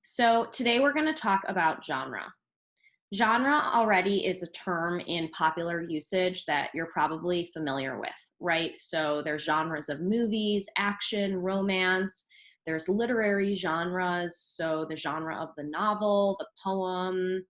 So today we're going to talk about genre. Genre already is a term in popular usage that you're probably familiar with, right? So there's genres of movies, action, romance. There's literary genres, so the genre of the novel, the poem,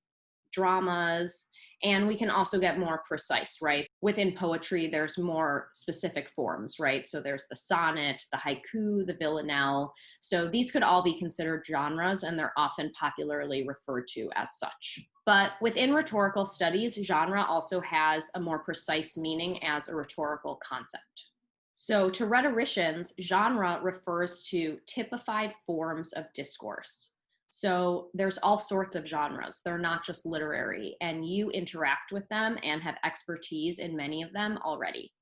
dramas, and we can also get more precise, right? Within poetry, there's more specific forms, right? So there's the sonnet, the haiku, the villanelle. So these could all be considered genres, and they're often popularly referred to as such. But within rhetorical studies, genre also has a more precise meaning as a rhetorical concept. So to rhetoricians, genre refers to typified forms of discourse. So there's all sorts of genres. They're not just literary, and you interact with them and have expertise in many of them already.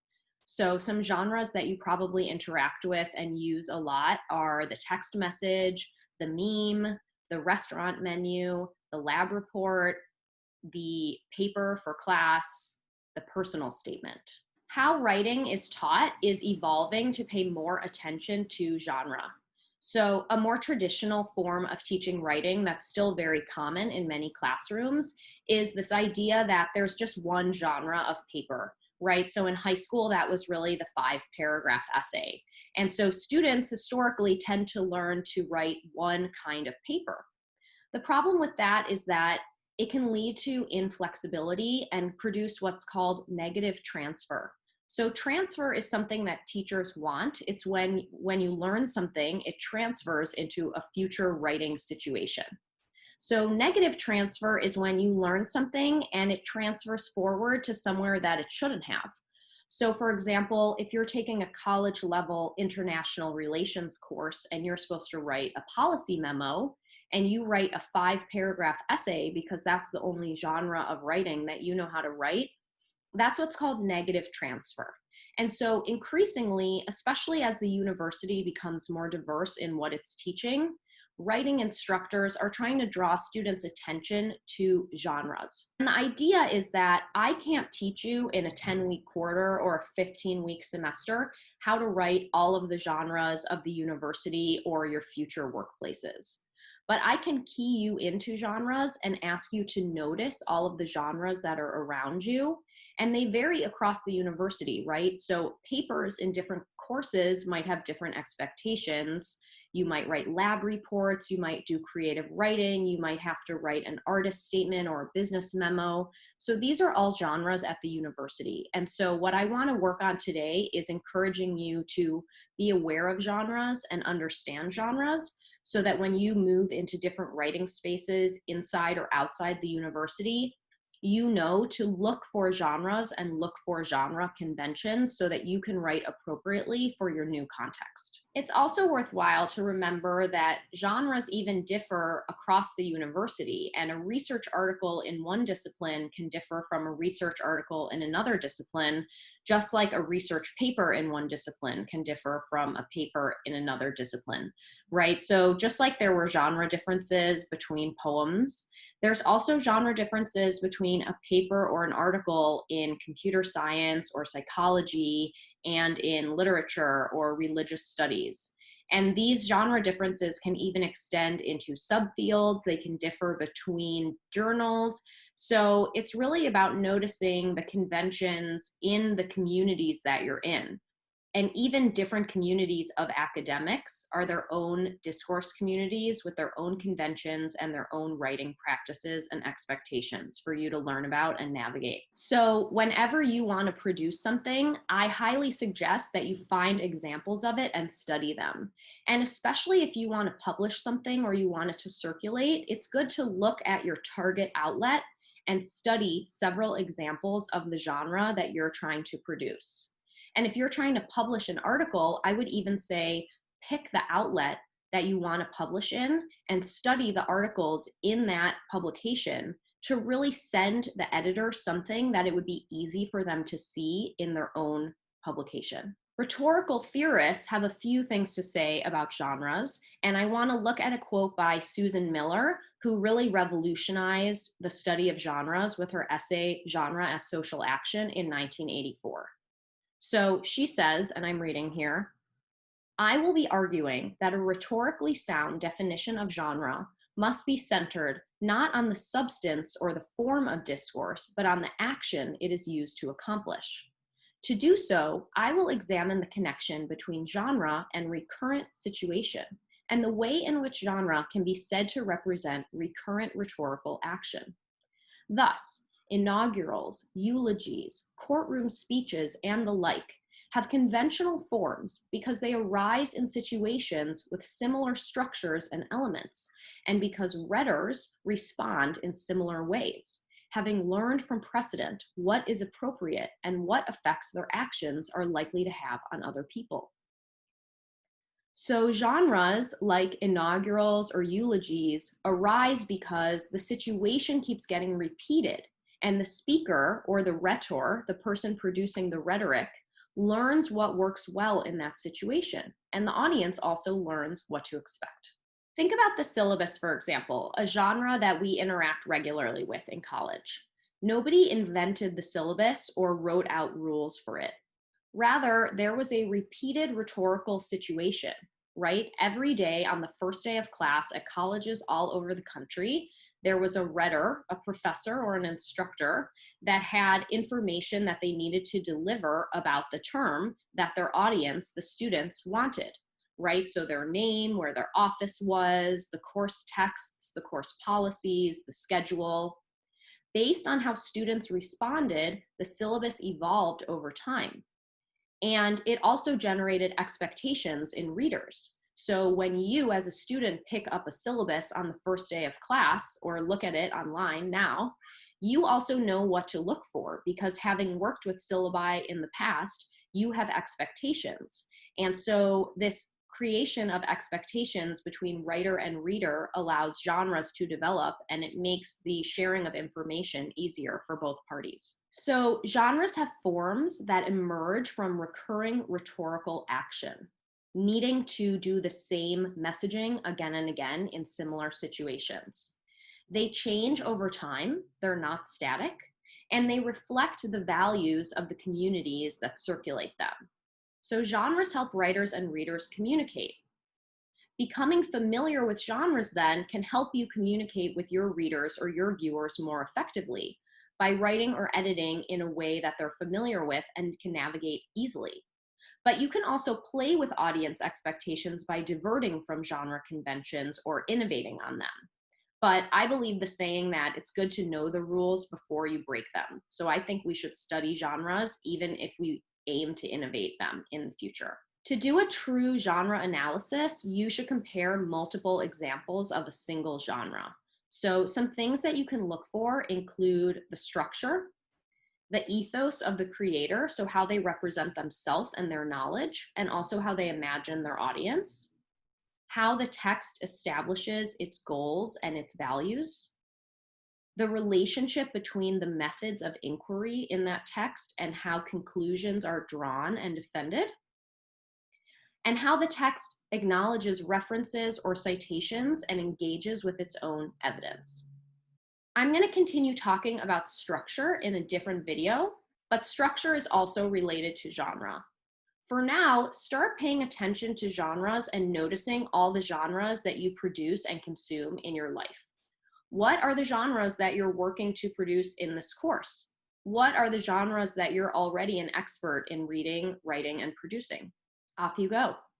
So some genres that you probably interact with and use a lot are the text message, the meme, the restaurant menu, the lab report, the paper for class, the personal statement. How writing is taught is evolving to pay more attention to genre. So a more traditional form of teaching writing that's still very common in many classrooms is this idea that there's just one genre of paper, right? So in high school, that was really the 5-paragraph essay. And so students historically tend to learn to write one kind of paper. The problem with that is that it can lead to inflexibility and produce what's called negative transfer. So transfer is something that teachers want. It's when you learn something, it transfers into a future writing situation. So negative transfer is when you learn something and it transfers forward to somewhere that it shouldn't have. So for example, if you're taking a college level international relations course and you're supposed to write a policy memo, and you write a 5-paragraph essay because that's the only genre of writing that you know how to write, that's what's called negative transfer. And so increasingly, especially as the university becomes more diverse in what it's teaching, writing instructors are trying to draw students' attention to genres. And the idea is that I can't teach you in a 10-week quarter or a 15-week semester how to write all of the genres of the university or your future workplaces. But I can key you into genres and ask you to notice all of the genres that are around you. And they vary across the university, right? So papers in different courses might have different expectations. You might write lab reports, you might do creative writing, you might have to write an artist statement or a business memo. So these are all genres at the university. And so what I want to work on today is encouraging you to be aware of genres and understand genres, so that when you move into different writing spaces inside or outside the university, you know to look for genres and look for genre conventions so that you can write appropriately for your new context. It's also worthwhile to remember that genres even differ across the university, and a research article in one discipline can differ from a research article in another discipline, just like a research paper in one discipline can differ from a paper in another discipline, right? So just like there were genre differences between poems, there's also genre differences between a paper or an article in computer science or psychology and in literature or religious studies. And these genre differences can even extend into subfields. They can differ between journals. So it's really about noticing the conventions in the communities that you're in. And even different communities of academics are their own discourse communities with their own conventions and their own writing practices and expectations for you to learn about and navigate. So whenever you want to produce something, I highly suggest that you find examples of it and study them. And especially if you want to publish something or you want it to circulate, it's good to look at your target outlet and study several examples of the genre that you're trying to produce. And if you're trying to publish an article, I would even say pick the outlet that you want to publish in and study the articles in that publication to really send the editor something that it would be easy for them to see in their own publication. Rhetorical theorists have a few things to say about genres, and I want to look at a quote by Susan Miller, who really revolutionized the study of genres with her essay, Genre as Social Action, in 1984. So she says, and I'm reading here, I will be arguing that a rhetorically sound definition of genre must be centered not on the substance or the form of discourse, but on the action it is used to accomplish. To do so, I will examine the connection between genre and recurrent situation, and the way in which genre can be said to represent recurrent rhetorical action. Thus, inaugurals, eulogies, courtroom speeches, and the like have conventional forms because they arise in situations with similar structures and elements, and because rhetors respond in similar ways, having learned from precedent what is appropriate and what effects their actions are likely to have on other people. So genres like inaugurals or eulogies arise because the situation keeps getting repeated, and the speaker or the rhetor, the person producing the rhetoric, learns what works well in that situation, and the audience also learns what to expect. Think about the syllabus, for example, a genre that we interact regularly with in college. Nobody invented the syllabus or wrote out rules for it. Rather, there was a repeated rhetorical situation, right? Every day on the first day of class at colleges all over the country, there was a rhetor, a professor or an instructor that had information that they needed to deliver about the term that their audience, the students, wanted, right? So their name, where their office was, the course texts, the course policies, the schedule. Based on how students responded, the syllabus evolved over time. And it also generated expectations in readers. So when you as a student pick up a syllabus on the first day of class or look at it online now, you also know what to look for because having worked with syllabi in the past, you have expectations. And so this creation of expectations between writer and reader allows genres to develop, and it makes the sharing of information easier for both parties. So genres have forms that emerge from recurring rhetorical action, needing to do the same messaging again and again in similar situations. They change over time, they're not static, and they reflect the values of the communities that circulate them. So genres help writers and readers communicate. Becoming familiar with genres then can help you communicate with your readers or your viewers more effectively by writing or editing in a way that they're familiar with and can navigate easily. But you can also play with audience expectations by diverting from genre conventions or innovating on them. But I believe the saying that it's good to know the rules before you break them. So I think we should study genres even if we aim to innovate them in the future. To do a true genre analysis, you should compare multiple examples of a single genre. So some things that you can look for include the structure, the ethos of the creator, so how they represent themselves and their knowledge, and also how they imagine their audience, how the text establishes its goals and its values, the relationship between the methods of inquiry in that text and how conclusions are drawn and defended, and how the text acknowledges references or citations and engages with its own evidence. I'm going to continue talking about structure in a different video, but structure is also related to genre. For now, start paying attention to genres and noticing all the genres that you produce and consume in your life. What are the genres that you're working to produce in this course? What are the genres that you're already an expert in reading, writing, and producing? Off you go.